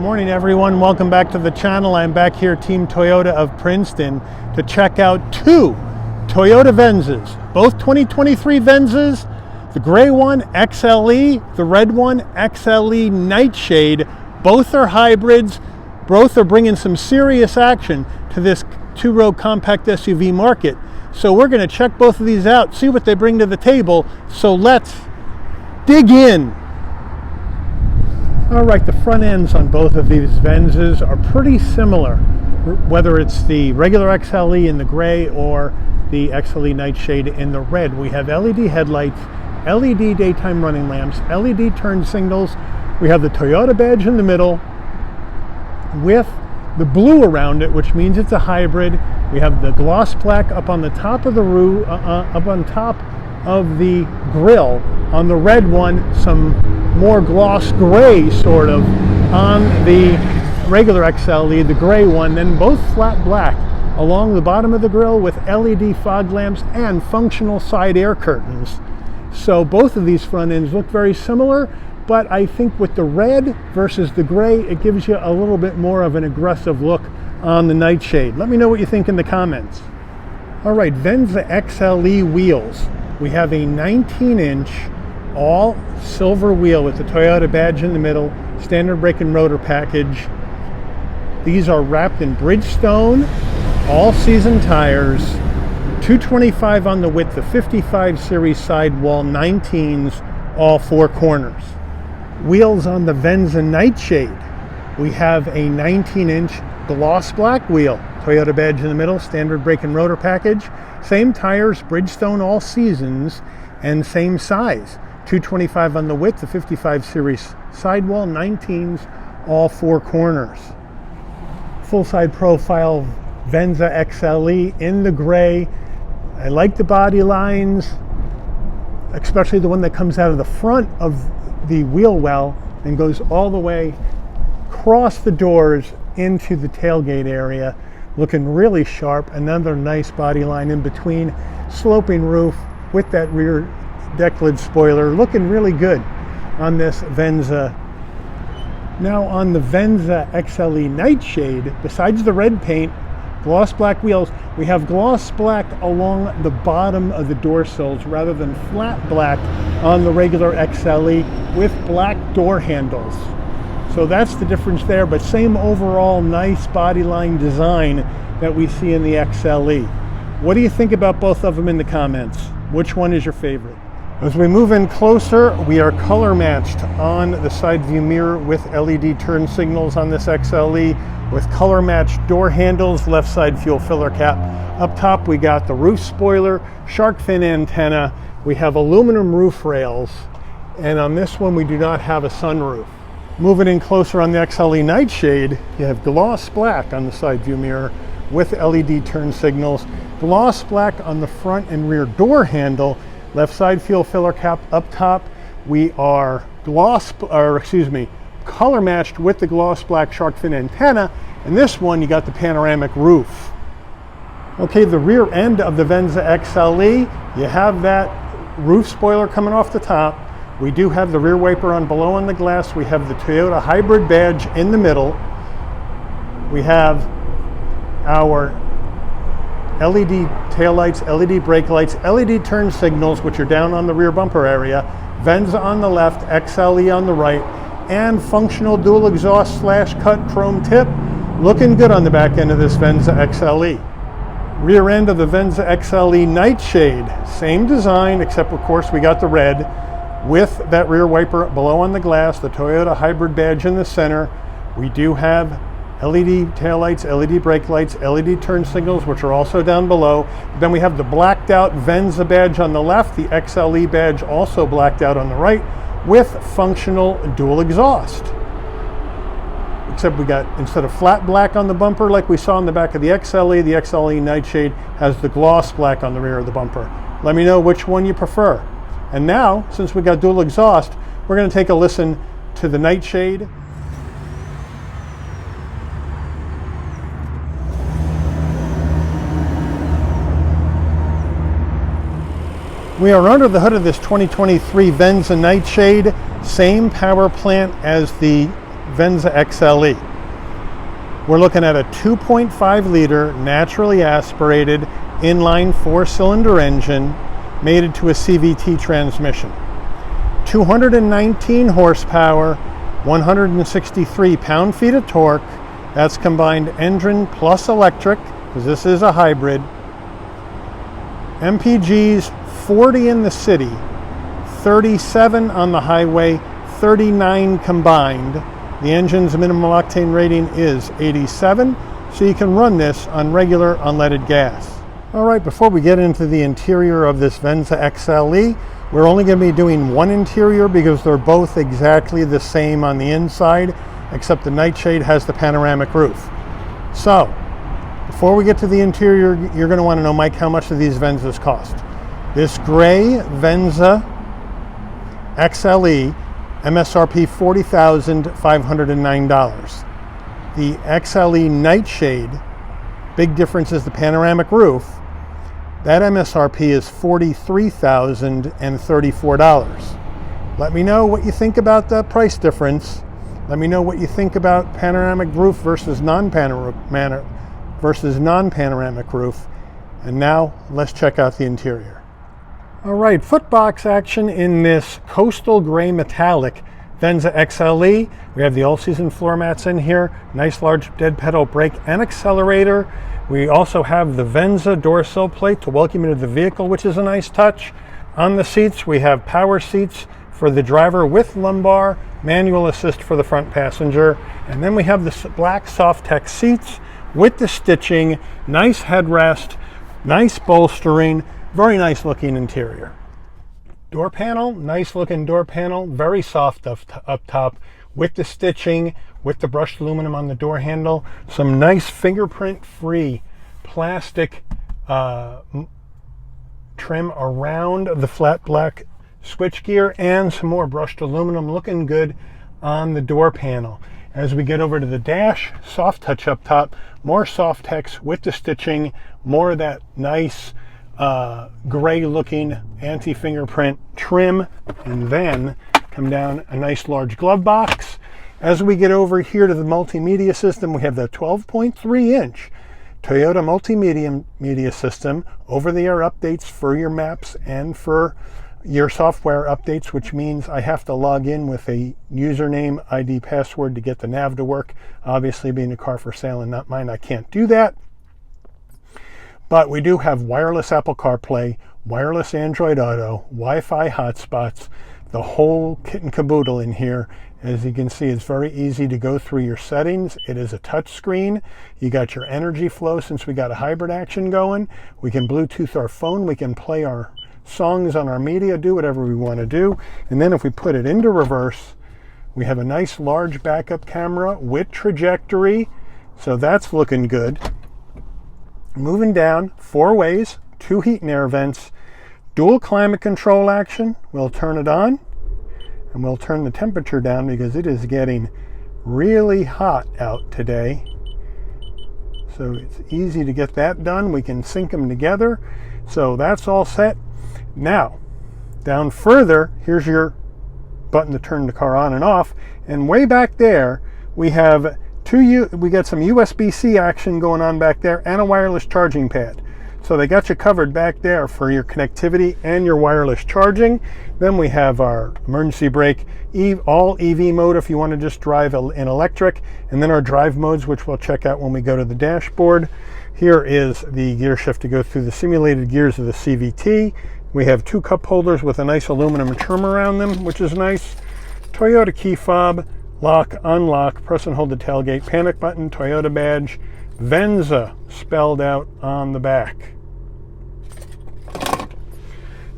Good morning, everyone. Welcome back to the channel. I'm back here, Team Toyota of Princeton, to check out two Toyota Venzas, both 2023 Venzas, the gray one, XLE, the red one, XLE Nightshade. Both are hybrids. Both are bringing some serious action to this two-row compact SUV market. So we're going to check both of these out, see what they bring to the table. So let's dig in. All right, the front ends on both of these Venzas are pretty similar, whether it's the regular XLE in the gray or the XLE Nightshade in the red. We have LED headlights, LED daytime running lamps, LED turn signals. We have the Toyota badge in the middle with the blue around it, which means it's a hybrid. We have the gloss black up on the top of the roof, up on top of the grille. On the red one, some more gloss gray sort of on the regular XLE, the gray one, then both flat black along the bottom of the grille with LED fog lamps and functional side air curtains. So both of these front ends look very similar, but I think with the red versus the gray, it gives you a little bit more of an aggressive look on the Nightshade. Let me know what you think in the comments. All right, Venza XLE wheels. We have a 19-inch all silver wheel with the Toyota badge in the middle, standard brake and rotor package. These are wrapped in Bridgestone all season tires, 225 on the width, the 55 series sidewall, 19s all four corners. Wheels on the Venza Nightshade. We have a 19-inch gloss black wheel, Toyota badge in the middle, standard brake and rotor package, same tires, Bridgestone all seasons, and same size. 225 on the width, the 55 series sidewall, 19s all four corners. Full side profile Venza XLE in the gray. I like the body lines, especially the one that comes out of the front of the wheel well and goes all the way across the doors into the tailgate area, looking really sharp. Another nice body line in between, sloping roof with that rear deck lid spoiler, looking really good on this Venza. Now on the Venza XLE Nightshade, besides the red paint, gloss black wheels, we have gloss black along the bottom of the door sills rather than flat black on the regular XLE with black door handles. So that's the difference there, but same overall nice body line design that we see in the XLE. What do you think about both of them in the comments? Which one is your favorite? As we move in closer, we are color matched on the side view mirror with LED turn signals on this XLE with color matched door handles, left side fuel filler cap. Up top we got the roof spoiler, shark fin antenna, we have aluminum roof rails, and on this one we do not have a sunroof. Moving in closer on the XLE Nightshade, you have gloss black on the side view mirror with LED turn signals, gloss black on the front and rear door handle, left side fuel filler cap. Up top we are color matched with the gloss black shark fin antenna, and this one you got the panoramic roof. Okay, the rear end of the Venza XLE, you have that roof spoiler coming off the top. We do have the rear wiper on below on the glass. We have the Toyota hybrid badge in the middle. We have our LED taillights, LED brake lights, LED turn signals, which are down on the rear bumper area, Venza on the left, XLE on the right, and functional dual exhaust / cut chrome tip. Looking good on the back end of this Venza XLE. Rear end of the Venza XLE Nightshade, same design, except of course we got the red with that rear wiper below on the glass, the Toyota hybrid badge in the center. We do have LED taillights, LED brake lights, LED turn signals, which are also down below. Then we have the blacked out Venza badge on the left, the XLE badge also blacked out on the right, with functional dual exhaust. Except we got, instead of flat black on the bumper like we saw in the back of the XLE Nightshade has the gloss black on the rear of the bumper. Let me know which one you prefer. And now, since we got dual exhaust, we're going to take a listen to the Nightshade. We are under the hood of this 2023 Venza Nightshade, same power plant as the Venza XLE. We're looking at a 2.5 liter naturally aspirated inline 4-cylinder engine mated to a CVT transmission. 219 horsepower, 163 pound-feet of torque. That's combined engine plus electric, because this is a hybrid. MPGs 40 in the city, 37 on the highway, 39 combined. The engine's minimum octane rating is 87, so you can run this on regular unleaded gas. All right, before we get into the interior of this Venza XLE, we're only going to be doing one interior because they're both exactly the same on the inside, except the Nightshade has the panoramic roof. So, before we get to the interior, you're going to want to know, Mike, how much do these Venzas cost? This gray Venza XLE, MSRP $40,509. The XLE Nightshade, big difference is the panoramic roof. That MSRP is $43,034. Let me know what you think about the price difference. Let me know what you think about panoramic roof versus non-panoramic roof. And now let's check out the interior. All right, footbox action in this coastal gray metallic Venza XLE. We have the all-season floor mats in here, nice large dead pedal brake and accelerator. We also have the Venza door sill plate to welcome you to the vehicle, which is a nice touch. On the seats, we have power seats for the driver with lumbar, manual assist for the front passenger, and then we have the black Softex seats with the stitching, nice headrest, nice bolstering, very nice looking interior. Door panel, nice looking door panel, very soft up top with the stitching, with the brushed aluminum on the door handle, some nice fingerprint free plastic trim around the flat black switchgear, and some more brushed aluminum looking good on the door panel. As we get over to the dash, soft touch up top, more Softex with the stitching, more of that nice gray looking anti-fingerprint trim, and then come down a nice large glove box. As we get over here to the multimedia system, we have the 12.3-inch Toyota multimedia system, over-the-air updates for your maps and for your software updates, which means I have to log in with a username, ID, password to get the nav to work. Obviously, being a car for sale and not mine, I can't do that. But we do have wireless Apple CarPlay, wireless Android Auto, Wi-Fi hotspots, the whole kit and caboodle in here. As you can see, it's very easy to go through your settings. It is a touch screen. You got your energy flow since we got a hybrid action going. We can Bluetooth our phone. We can play our songs on our media, do whatever we want to do. And then if we put it into reverse, we have a nice large backup camera with trajectory. So that's looking good. Moving down, 4 ways, 2 heat and air vents, dual climate control action. We'll turn it on and we'll turn the temperature down because it is getting really hot out today. So it's easy to get that done. We can sync them together. So that's all set. Now, down further, here's your button to turn the car on and off. And way back there, we have we got some USB-C action going on back there and a wireless charging pad. So they got you covered back there for your connectivity and your wireless charging. Then we have our emergency brake, all EV mode if you want to just drive in electric, and then our drive modes, which we'll check out when we go to the dashboard. Here is the gear shift to go through the simulated gears of the CVT. We have 2 cup holders with a nice aluminum trim around them, which is nice. Toyota key fob, lock, unlock, press and hold the tailgate, panic button, Toyota badge, Venza spelled out on the back.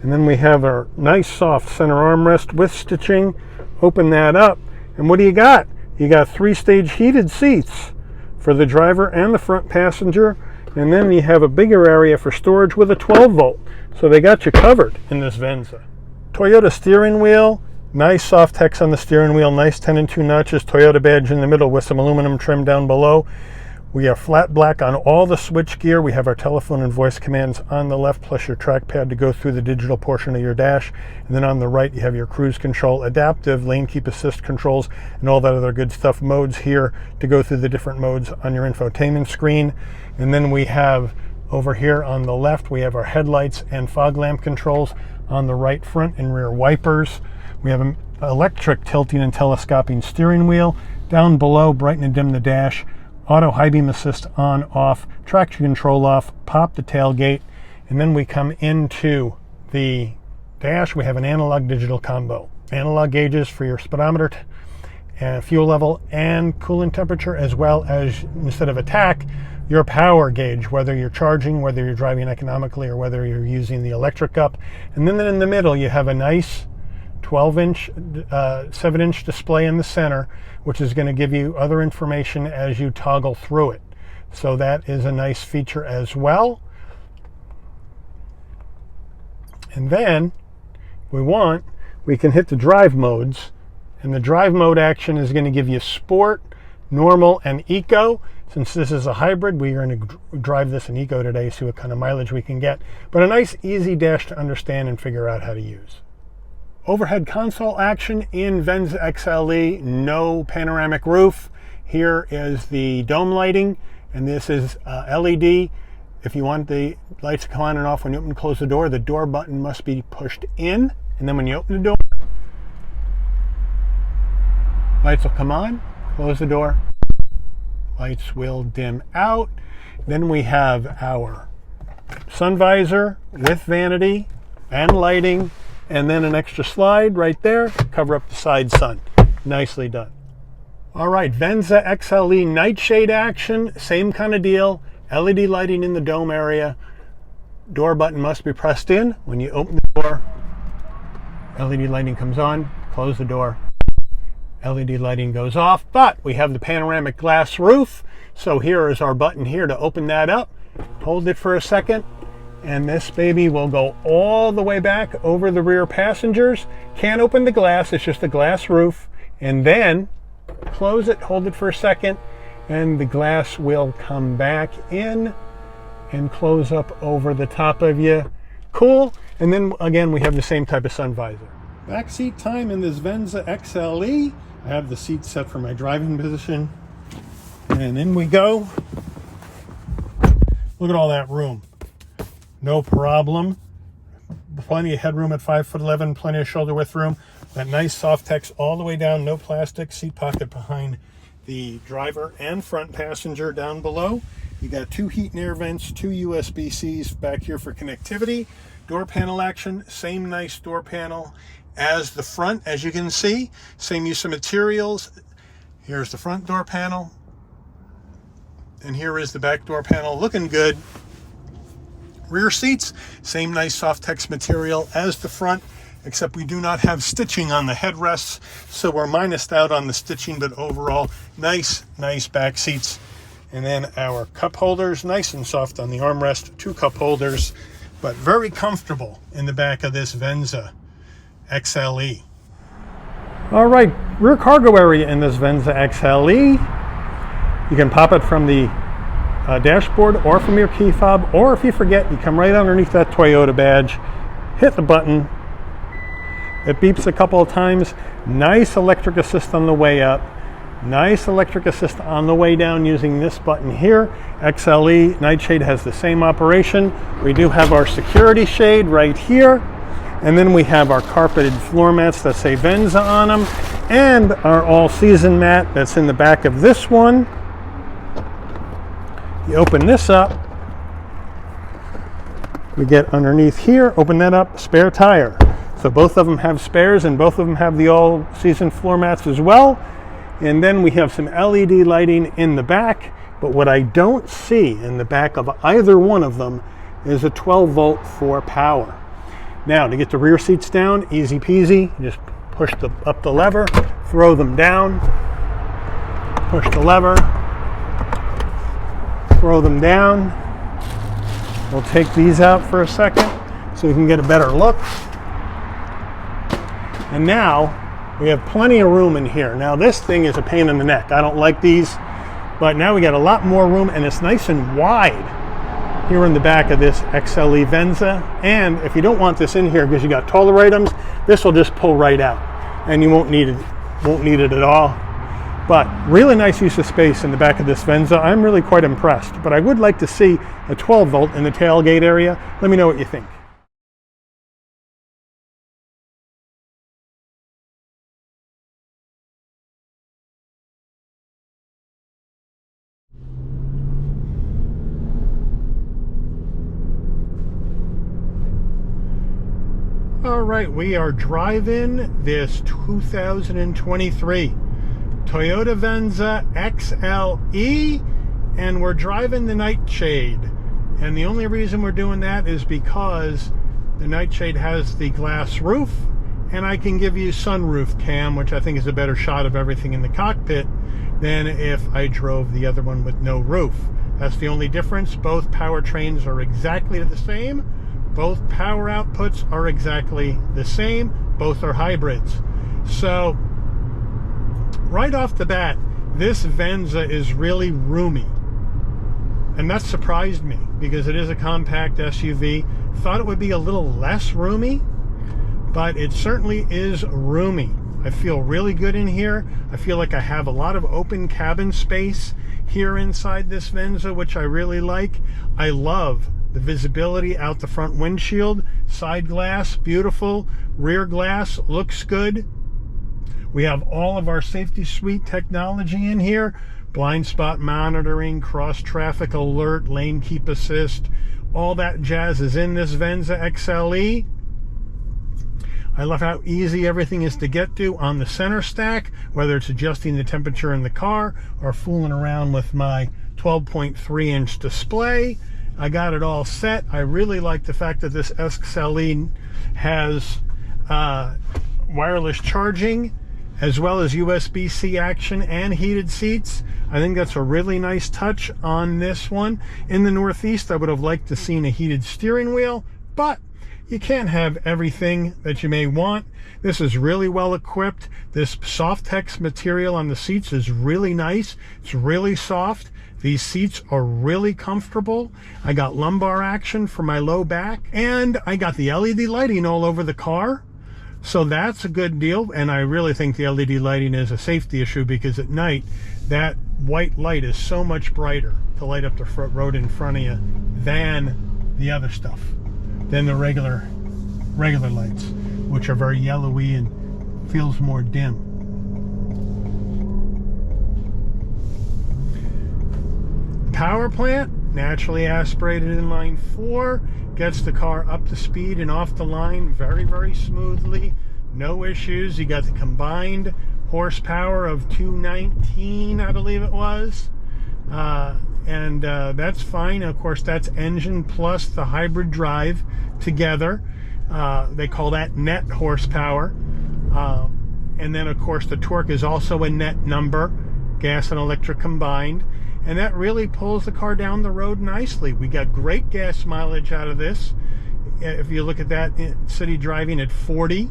And then we have our nice soft center armrest with stitching. Open that up, and what do you got? You got 3-stage heated seats for the driver and the front passenger, and then you have a bigger area for storage with a 12-volt. So they got you covered in this Venza. Toyota steering wheel, nice Softex on the steering wheel, nice 10 and 2 notches, Toyota badge in the middle with some aluminum trim down below. We are flat black on all the switch gear. We have our telephone and voice commands on the left, plus your trackpad to go through the digital portion of your dash. And then on the right, you have your cruise control, adaptive, lane keep assist controls, and all that other good stuff. Modes here to go through the different modes on your infotainment screen. And then we have over here on the left, we have our headlights and fog lamp controls. On the right, front and rear wipers. We have an electric tilting and telescoping steering wheel. Down below, brighten and dim the dash. Auto high beam assist on, off, traction control off, pop the tailgate, and then we come into the dash. We have an analog digital combo. Analog gauges for your speedometer and fuel level and coolant temperature, as well as, instead of attack, your power gauge, whether you're charging, whether you're driving economically, or whether you're using the electric up. And then in the middle, you have a nice 12-inch, 7-inch display in the center, which is going to give you other information as you toggle through it. So that is a nice feature as well. And then, if we can hit the drive modes, and the drive mode action is going to give you sport, normal, and eco. Since this is a hybrid, we are going to drive this in eco today, see what kind of mileage we can get. But a nice, easy dash to understand and figure out how to use. Overhead console action in Venza XLE, no panoramic roof. Here is the dome lighting, and this is LED. If you want the lights to come on and off when you open and close the door button must be pushed in, and then when you open the door, lights will come on, close the door, lights will dim out. Then we have our sun visor with vanity and lighting, and then an extra slide right there, cover up the side sun. Nicely done. All right, Venza XLE Nightshade action, same kind of deal. LED lighting in the dome area. Door button must be pressed in. When you open the door, LED lighting comes on, close the door, LED lighting goes off. But we have the panoramic glass roof. So here is our button here to open that up. Hold it for a second, and this baby will go all the way back over the rear passengers. Can't open the glass, it's just a glass roof. And then close it, hold it for a second, and the glass will come back in and close up over the top of you. Cool. And then again, we have the same type of sun visor. Back seat time in this Venza XLE. I have the seat set for my driving position. And in we go. Look at all that room. No problem. Plenty of headroom at 5'11", plenty of shoulder width room. That nice soft text all the way down, no plastic. Seat pocket behind the driver and front passenger down below. You got 2 heat and air vents, 2 USB-Cs back here for connectivity. Door panel action, same nice door panel as the front, as you can see. Same use of materials. Here's the front door panel. And here is the back door panel, looking good. Rear seats, same nice soft text material as the front, except we do not have stitching on the headrests, so we're minused out on the stitching, but overall, nice back seats. And then our cup holders, nice and soft on the armrest, 2 cup holders, but very comfortable in the back of this Venza XLE. All right, rear cargo area in this Venza XLE. You can pop it from the dashboard or from your key fob, or if you forget, you come right underneath that Toyota badge, hit the button, it beeps a couple of times. Nice electric assist on the way up, nice electric assist on the way down using this button here. XLE Nightshade has the same operation. We do have our security shade right here, and then we have our carpeted floor mats that say Venza on them, and our all-season mat that's in the back of this one. You open this up, we get underneath here, open that up, spare tire. So both of them have spares, and both of them have the all-season floor mats as well. And then we have some LED lighting in the back, but what I don't see in the back of either one of them is a 12-volt for power. Now, to get the rear seats down, easy peasy, just push up the lever, throw them down, push the lever, throw them down. We'll take these out for a second so we can get a better look. And now we have plenty of room in here. Now this thing is a pain in the neck. I don't like these. But now we got a lot more room, and it's nice and wide here in the back of this XLE Venza. And if you don't want this in here because you got taller items, this will just pull right out, and you won't need it at all. But really nice use of space in the back of this Venza. I'm really quite impressed, but I would like to see a 12 volt in the tailgate area. Let me know what you think. All right, we are driving this 2023 Toyota Venza XLE, and we're driving the Nightshade. And the only reason we're doing that is because the Nightshade has the glass roof, and I can give you sunroof cam, which I think is a better shot of everything in the cockpit than if I drove the other one with no roof. That's the only difference. Both powertrains are exactly the same. Both power outputs are exactly the same. Both are hybrids. So right off the bat, this Venza is really roomy. And that surprised me because it is a compact SUV. Thought it would be a little less roomy, but it certainly is roomy. I feel really good in here. I feel like I have a lot of open cabin space here inside this Venza, which I really like. I love the visibility out the front windshield. Side glass, beautiful. Rear glass looks good. We have all of our safety suite technology in here. Blind spot monitoring, cross traffic alert, lane keep assist. All that jazz is in this Venza XLE. I love how easy everything is to get to on the center stack, whether it's adjusting the temperature in the car or fooling around with my 12.3-inch display. I got it all set. I really like the fact that this XLE has wireless charging as well as USB-C action and heated seats. I think that's a really nice touch on this one. In the Northeast, I would have liked to seen a heated steering wheel, but you can't have everything that you may want. This is really well equipped. This Softex material on the seats is really nice. It's really soft. These seats are really comfortable. I got lumbar action for my low back, and I got the LED lighting all over the car. So that's a good deal, and I really think the LED lighting is a safety issue because at night, that white light is so much brighter to light up the front road in front of you than the other stuff, than the regular lights, which are very yellowy and feels more dim. Power plant, naturally aspirated inline 4, gets the car up to speed and off the line very, very smoothly. No issues. You got the combined horsepower of 219, I believe it was. That's fine. Of course, that's engine plus the hybrid drive together. They call that net horsepower. And then, of course, the torque is also a net number, gas and electric combined. And that really pulls the car down the road nicely. We got great gas mileage out of this. If you look at that, city driving at 40,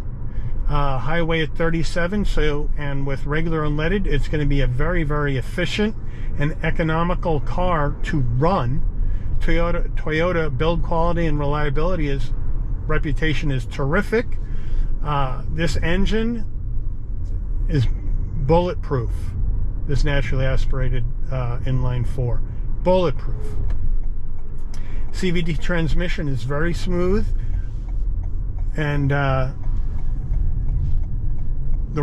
highway at 37. So, and with regular unleaded, it's going to be a very, very efficient and economical car to run. Toyota build quality and reliability reputation is terrific. This engine is bulletproof. This naturally aspirated inline 4, bulletproof. CVT transmission is very smooth, and the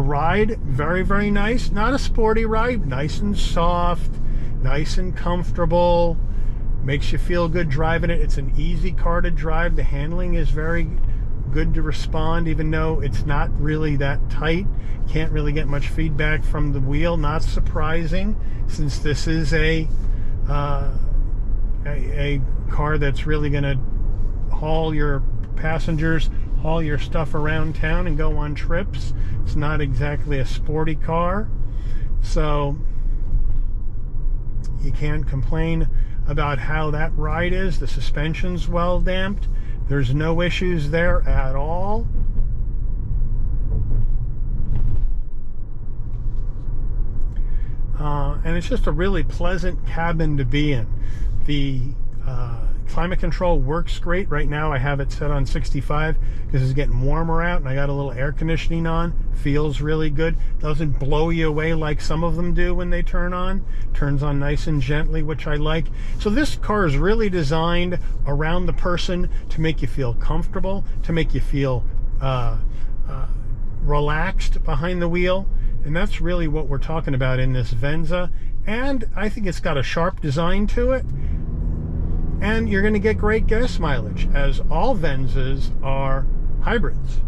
ride very, very nice. Not a sporty ride, nice and soft, nice and comfortable, makes you feel good driving it. It's an easy car to drive. The handling is very good to respond, even though it's not really that tight. Can't really get much feedback from the wheel. Not surprising, since this is a car that's really going to haul your passengers, haul your stuff around town and go on trips. It's not exactly a sporty car, so you can't complain about how that ride is. The suspension's well damped. There's no issues there at all. and it's just a really pleasant cabin to be in. The climate control works great. Right now I have it set on 65 because it's getting warmer out, and I got a little air conditioning on. Feels really good. Doesn't blow you away like some of them do when they turn on. Turns on nice and gently, which I like. So this car is really designed around the person to make you feel comfortable, to make you feel relaxed behind the wheel. And that's really what we're talking about in this Venza. And I think it's got a sharp design to it. And you're going to get great gas mileage, as all Venzas are hybrids.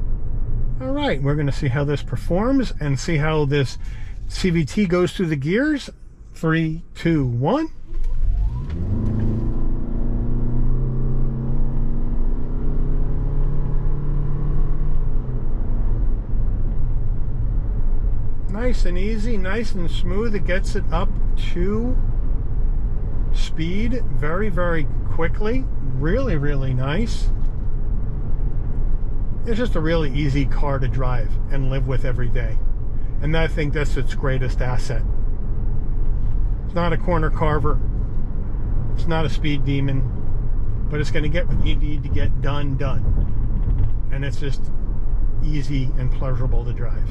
All right, we're going to see how this performs and see how this CVT goes through the gears. 3, 2, 1. Nice and easy, nice and smooth. It gets it up to speed very, very quickly. Really, really nice. It's just a really easy car to drive and live with every day. And I think that's its greatest asset. It's not a corner carver. It's not a speed demon. But it's going to get what you need to get done. And it's just easy and pleasurable to drive.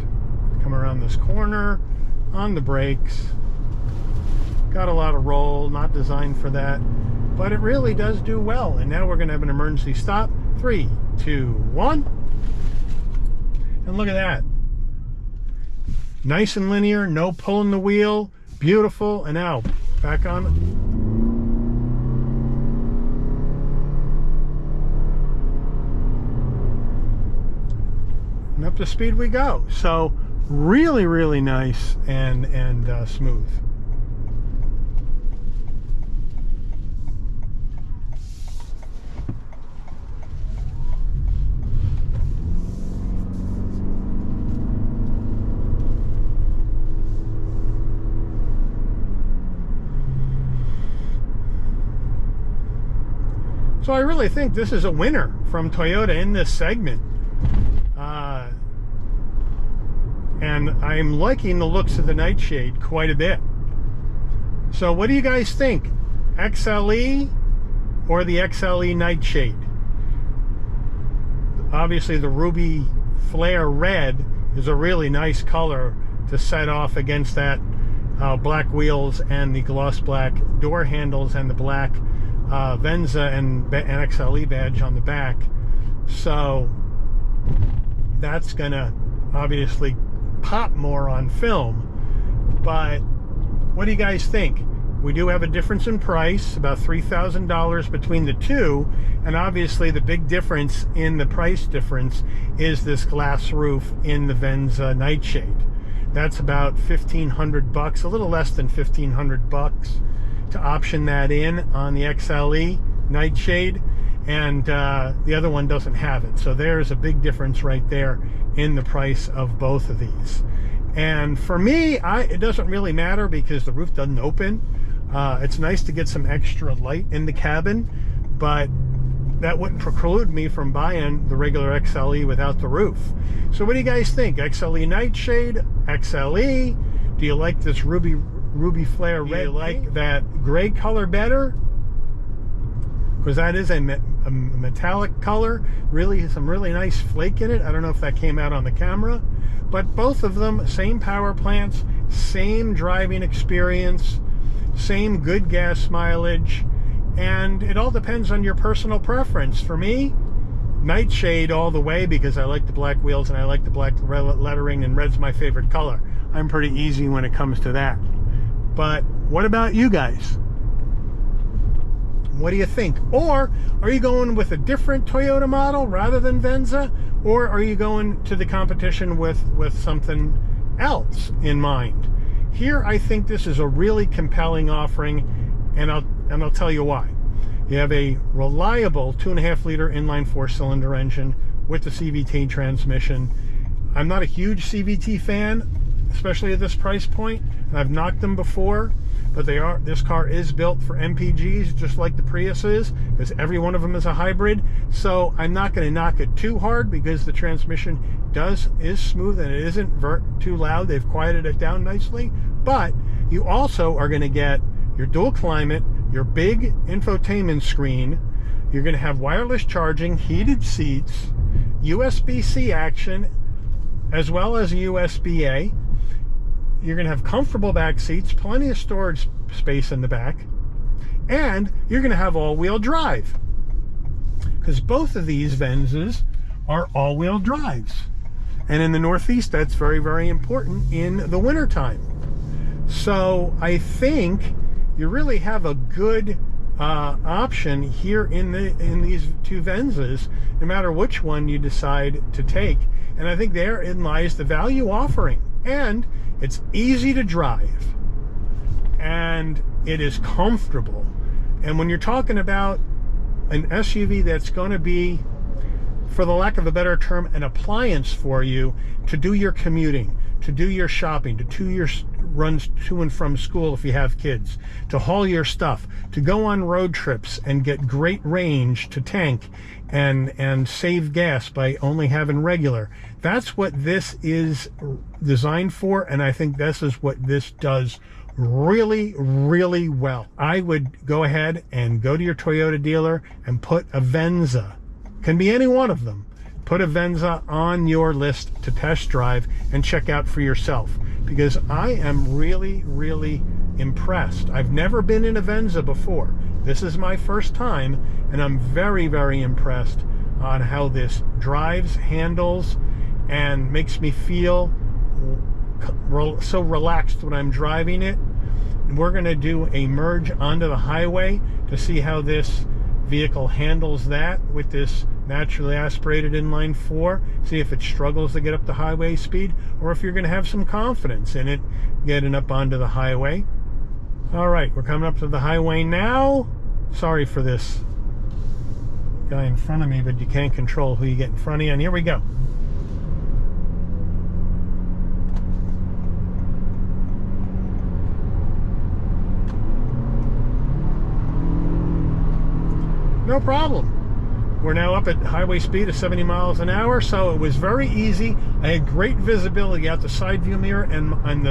Come around this corner on the brakes. Got a lot of roll, not designed for that, but it really does do well. And now we're going to have an emergency stop. 3, 2, 1. And look at that. Nice and linear, no pulling the wheel. Beautiful. And now back on. And up to speed we go. So really, really nice and smooth. So I really think this is a winner from Toyota in this segment. And I'm liking the looks of the Nightshade quite a bit. So what do you guys think? XLE or the XLE Nightshade? Obviously the ruby flare red is a really nice color to set off against that black wheels and the gloss black door handles and the black Venza and XLE badge on the back. So that's gonna obviously pop more on film. But what do you guys think? We do have a difference in price, about $3,000 between the two, and obviously the big difference in the price difference is this glass roof in the Venza Nightshade. That's about $1,500, a little less than $1,500 to option that in on the XLE Nightshade, and the other one doesn't have it. So there's a big difference right there in the price of both of these. And for me, it doesn't really matter because the roof doesn't open. It's nice to get some extra light in the cabin, but that wouldn't preclude me from buying the regular XLE without the roof. So what do you guys think? XLE Nightshade, XLE? Do you like this ruby flare red? Do you like that gray color better? Because that is a metallic color. Really, some really nice flake in it. I don't know if that came out on the camera. But both of them, same power plants, same driving experience, same good gas mileage, and it all depends on your personal preference. For me, Nightshade all the way, because I like the black wheels and I like the black lettering, and red's my favorite color. I'm pretty easy when it comes to that. But what about you guys? What do you think? Or are you going with a different Toyota model rather than Venza? Or are you going to the competition with something else in mind? Here, I think this is a really compelling offering, and I'll tell you why. You have a reliable 2.5-liter inline 4-cylinder engine with the CVT transmission. I'm not a huge CVT fan, especially at this price point, and I've knocked them before, but this car is built for MPGs, just like the Prius is, because every one of them is a hybrid. So I'm not going to knock it too hard, because the transmission is smooth and it isn't too loud. They've quieted it down nicely. But you also are going to get your dual climate, your big infotainment screen. You're going to have wireless charging, heated seats, USB-C action, as well as USB-A. You're going to have comfortable back seats, plenty of storage space in the back, and you're going to have all-wheel drive, because both of these Venzas are all-wheel drives. And in the Northeast, that's very, very important in the wintertime. So I think you really have a good option here in these two Venzas, no matter which one you decide to take. And I think therein lies the value offering. And it's easy to drive, and it is comfortable. And when you're talking about an SUV that's going to be, for the lack of a better term, an appliance for you to do your commuting, to do your shopping, to do your runs to and from school if you have kids, to haul your stuff, to go on road trips and get great range to tank and save gas by only having regular. That's what this is designed for, and I think this is what this does really, really well. I would go ahead and go to your Toyota dealer and put a Venza, can be any one of them, put a Venza on your list to test drive and check out for yourself, because I am really, really impressed. I've never been in a Venza before. This is my first time, and I'm very, very impressed on how this drives, handles, and makes me feel so relaxed when I'm driving it. We're going to do a merge onto the highway to see how this vehicle handles that with this naturally aspirated inline four. See if it struggles to get up to highway speed, or if you're going to have some confidence in it getting up onto the highway. All right, we're coming up to the highway now. Sorry for this guy in front of me, but you can't control who you get in front of you. And here we go. No problem. We're now up at highway speed of 70 miles an hour, so it was very easy. I had great visibility out the side view mirror and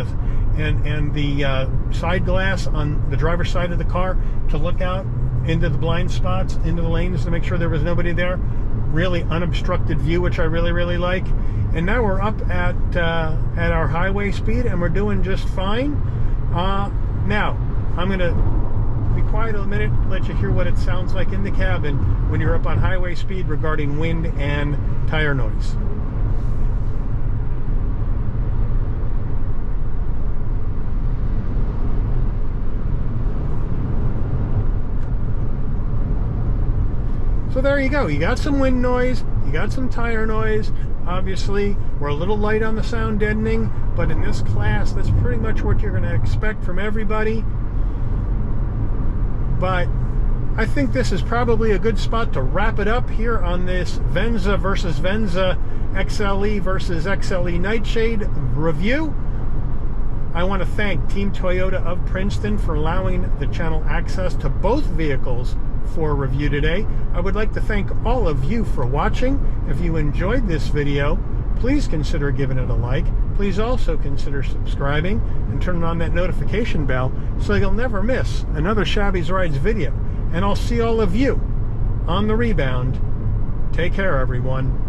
the side glass on the driver's side of the car to look out into the blind spots, into the lanes to make sure there was nobody there. Really unobstructed view, which I really, really like. And now we're up at our highway speed, and we're doing just fine. Now, I'm going to be quiet a minute, let you hear what it sounds like in the cabin when you're up on highway speed regarding wind and tire noise. So there you go. You got some wind noise, you got some tire noise. Obviously, we're a little light on the sound deadening, but in this class, that's pretty much what you're going to expect from everybody. But I think this is probably a good spot to wrap it up here on this Venza versus Venza, XLE versus XLE Nightshade review. I want to thank Team Toyota of Princeton for allowing the channel access to both vehicles for review today. I would like to thank all of you for watching. If you enjoyed this video, please consider giving it a like. Please also consider subscribing and turning on that notification bell so you'll never miss another Shabby's Rides video. And I'll see all of you on the rebound. Take care, everyone.